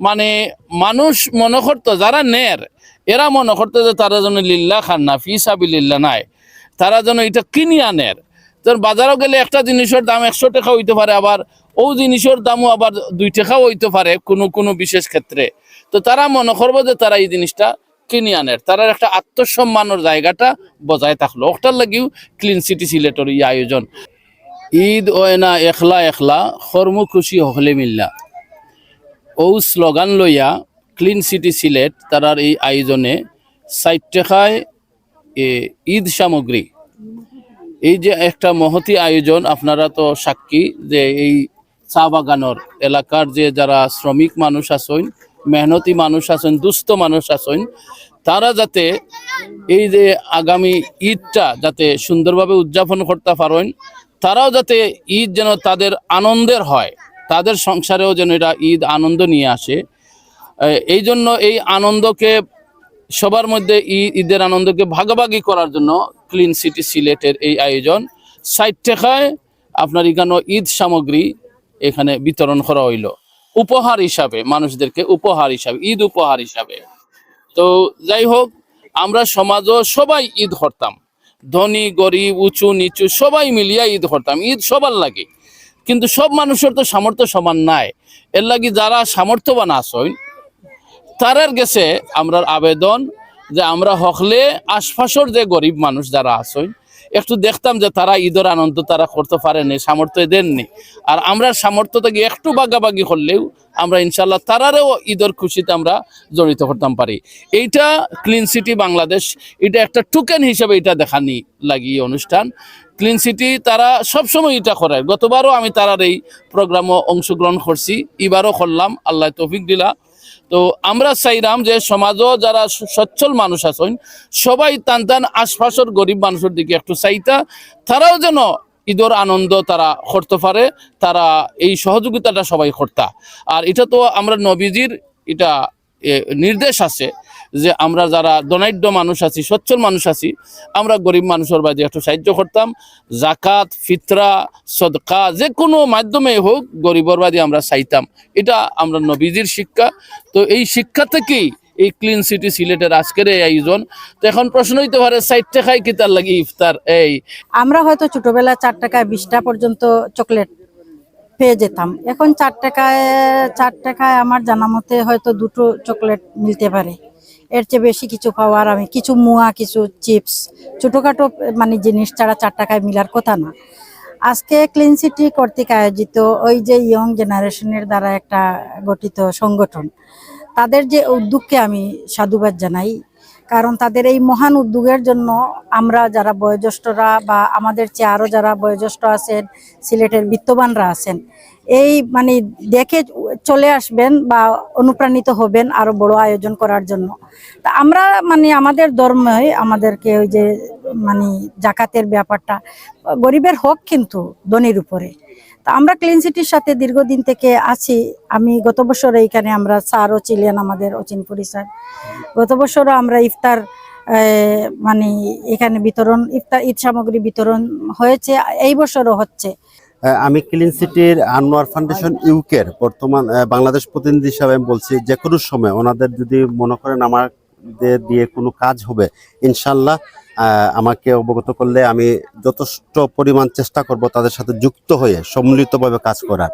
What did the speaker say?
মানে মানুষ মনে করতো যারা নের এরা মনে করতো যে তারা যেন লিল্লা খান না ফি সাবিলিল্লাহ নাই, তারা যেন এটা কিনি আনের। তোর বাজারও গেলে একটা জিনিসের দাম 100 টাকা হইতে পারে, আবার ও জিনিসের দামও আবার 2 টাকাও হইতে পারে কোনো কোনো বিশেষ ক্ষেত্রে। তো তারা মনে করবো যে তারা এই জিনিসটা কিনি আনের, তারা একটা আত্মসম্মানের জায়গাটা বজায় থাকলো। ওটার লাগিও ক্লিন সিটি সিলেটের এই আয়োজন। ঈদ ওয় না একলা একলা কর্ম খুশি হলে মিল্লা, ও স্লোগান লইয়া ক্লিন সিটি সিলেট তারার এই আয়োজনে 60 টাকায় ঈদ সামগ্রী, এই যে একটা মহতি আয়োজন। আপনারা তো সাক্ষী যে এই চা বাগানোর এলাকার যে যারা শ্রমিক মানুষ আছেন, মেহনতি মানুষ আছেন, দুস্থ মানুষ আছেন, তারা যাতে এই যে আগামী ঈদটা যাতে সুন্দরভাবে উদযাপন করতে পারেন, তারাও যাতে ঈদ যেন তাদের আনন্দের হয়, তাদের সংসারেও যেন এটা ঈদ আনন্দ নিয়ে আসে। এই জন্য এই আনন্দকে সবার মধ্যে ঈদের আনন্দকে ভাগাভাগি করার জন্য ক্লিন সিটি সিলেটের এই আয়োজন। 60 টাকায় আপনার এখানে ঈদ সামগ্রী এখানে বিতরণ করা হইল উপহার হিসাবে, মানুষদেরকে উপহার হিসাবে, ঈদ উপহার হিসাবে। তো যাই হোক, আমরা সমাজও সবাই ঈদ করতাম, ধনী গরিব উঁচু নিচু সবাই মিলিয়া ঈদ করতাম। ঈদ সবার লাগে, কিন্তু সব মানুষের তো সামর্থ্য সমান নাই। এর লাগি যারা সামর্থ্যবান আসেন তারার গেছে আমরা আবেদন যে আমরা হকলে আশপাশের যে গরিব মানুষ যারা আছেন একটু দেখতাম যে তারা ঈদের আনন্দ তারা করতে পারেনি, সামর্থ্য দেননি। আর আমরা সামর্থ্য থেকে একটু বাগাবাগি করলেও আমরা ইনশাল্লাহ তারারেও ঈদের খুশিতে আমরা জড়িত করতাম পারি। এইটা ক্লিন সিটি বাংলাদেশ এটা একটা টোকেন হিসেবে এটা দেখানি লাগি অনুষ্ঠান। ক্লিন সিটি তারা সবসময় এটা করে, গতবারও আমি তারার এই প্রোগ্রামও অংশগ্রহণ করছি, এবারও করলাম, আল্লাহ তৌফিক দিলা। তো আমরা চাইলাম যে সমাজও যারা সচ্ছল মানুষ আছেন সবাই টান টান আশপাশের গরিব মানুষের দিকে একটু চাইতা, তারাও যেন ঈদের আনন্দ তারা করতে পারে, তারা এই সহযোগিতাটা সবাই করতা। আর এটা তো আমরা নবীজির এটা নির্দেশ আছে যে আমরা যারা ধনাঢ্য মানুষ আছি, সচ্ছল মানুষ আছি, আমরা গরিব মানুষের বাদে একটু সাহায্য করতাম। জাকাত ফিতরা সদকা যে কোনো মাধ্যমে হোক গরিবর বাদে আমরা চাইতাম, এটা আমরা নবীজির শিক্ষা। তো এই শিক্ষা থেকেই এই ক্লিন সিটি সিলেটের আজকের এই আয়োজন। তো এখন প্রশ্ন হইতে পারে 60 টাকায় কি তার লাগে ইফতার? এই আমরা হয়তো ছোটবেলায় 4 টাকায় 20টা পর্যন্ত চকলেট পেয়ে যেতাম, এখন 4 টাকায় আমার জানা মতে হয়তো 2টো চকলেট মিলতে পারে। এর চেয়ে বেশি কিছু পাওয়ার আমি কিছু মুয়া কিছু চিপস ছোটখাটো মানে জিনিস ছাড়া 4 টাকায় মিলার কথা না। আজকে ক্লিন সিটি কর্তৃক আয়োজিত ওই যে ইয়ং জেনারেশনের দ্বারা একটা গঠিত সংগঠন, তাদের যে উদ্যোগকে আমি সাধুবাদ জানাই। কারণ তাদের এই মহান উদ্যোগের জন্য আমরা যারা বয়োজ্যেষ্ঠরা বা আমাদের চেয়ে আরও যারা বয়োজ্যেষ্ঠ আছেন, সিলেটের বিত্তবানরা আছেন, এই মানে দেখে চলে আসবেন বা অনুপ্রাণিত হবেন আরো বড় আয়োজন করার জন্য। তা আমরা মানে আমাদের ধর্মে আমাদেরকে ওই যে মানে জাকাতের ব্যাপারটা গরিবের হক কিন্তু ধনীর উপরে। তা আমরা ক্লিন সিটির সাথে দীর্ঘদিন থেকে আছি। আমি গত বছর এইখানে আমরা স্যারও ছিলেন, আমাদের অচিনপুরি স্যার। গত বছরও আমরা ইফতার মানে এখানে বিতরণ ইফতার ঈদ সামগ্রী বিতরণ হয়েছে, এই বছরও হচ্ছে। আমি ক্লিন সিটির আনোয়ার ফাউন্ডেশন ইউকের বর্তমান বাংলাদেশ প্রতিনিধি হিসাবে আমি বলছি, যে কোনো সময় ওনাদের যদি মনে করেন আমাদের দিয়ে কোনো কাজ হবে ইনশাল্লাহ আমাকে অবগত করলে আমি যথেষ্ট পরিমাণ চেষ্টা করব তাদের সাথে যুক্ত হয়ে সম্মিলিতভাবে কাজ করার।